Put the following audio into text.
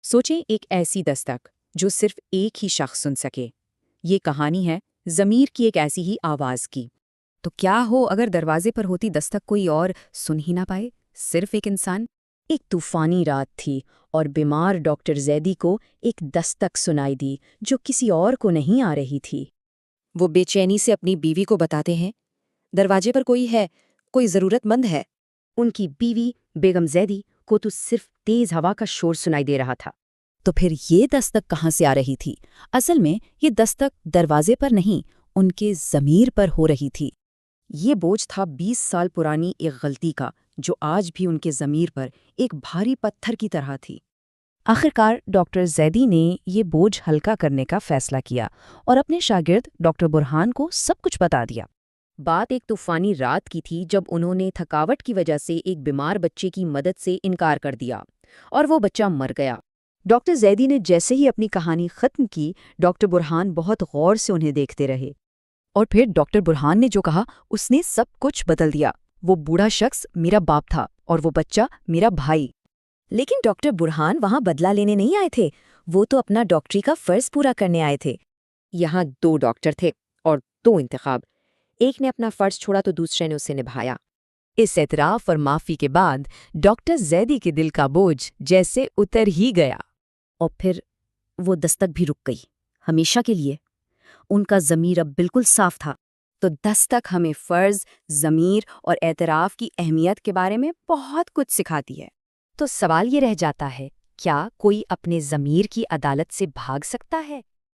سوچیں ایک ایسی دستک جو صرف ایک ہی شخص سن سکے۔ یہ کہانی ہے ضمیر کی ایک ایسی ہی آواز کی۔ تو کیا ہو اگر دروازے پر ہوتی دستک کوئی اور سن ہی نہ پائے، صرف ایک انسان؟ ایک طوفانی رات تھی اور بیمار ڈاکٹر زیدی کو ایک دستک سنائی دی جو کسی اور کو نہیں آ رہی تھی۔ وہ بے چینی سے اپنی بیوی کو بتاتے ہیں، دروازے پر کوئی ہے، کوئی ضرورت مند ہے۔ ان کی بیوی بیگم زیدی کو تو صرف تیز ہوا کا شور سنائی دے رہا تھا۔ تو پھر یہ دستک کہاں سے آ رہی تھی؟ اصل میں یہ دستک دروازے پر نہیں، ان کے ضمیر پر ہو رہی تھی۔ یہ بوجھ تھا 20 سال پرانی ایک غلطی کا جو آج بھی ان کے ضمیر پر ایک بھاری پتھر کی طرح تھی۔ آخرکار ڈاکٹر زیدی نے یہ بوجھ ہلکا کرنے کا فیصلہ کیا اور اپنے شاگرد ڈاکٹر برہان کو سب کچھ بتا دیا۔ بات ایک طوفانی رات کی تھی جب انہوں نے تھکاوٹ کی وجہ سے ایک بیمار بچے کی مدد سے انکار کر دیا اور وہ بچہ مر گیا۔ ڈاکٹر زیدی نے جیسے ہی اپنی کہانی ختم کی، ڈاکٹر برہان بہت غور سے انہیں دیکھتے رہے۔ اور پھر ڈاکٹر برہان نے جو کہا اس نے سب کچھ بدل دیا۔ وہ بوڑھا شخص میرا باپ تھا اور وہ بچہ میرا بھائی۔ لیکن ڈاکٹر برہان وہاں بدلہ لینے نہیں آئے تھے، وہ تو اپنا ڈاکٹری کا فرض پورا کرنے آئے تھے۔ یہاں 2 ڈاکٹر تھے اور 2 انتخاب، ایک نے اپنا فرض چھوڑا تو دوسرے نے اسے نبھایا۔ اس اعتراف اور معافی کے بعد ڈاکٹر زیدی کے دل کا بوجھ جیسے اتر ہی گیا۔ اور پھر وہ دستک بھی رک گئی، ہمیشہ کے لیے۔ ان کا ضمیر اب بالکل صاف تھا۔ تو دستک ہمیں فرض، ضمیر اور اعتراف کی اہمیت کے بارے میں بہت کچھ سکھاتی ہے۔ تو سوال یہ رہ جاتا ہے، کیا کوئی اپنے ضمیر کی عدالت سے بھاگ سکتا ہے؟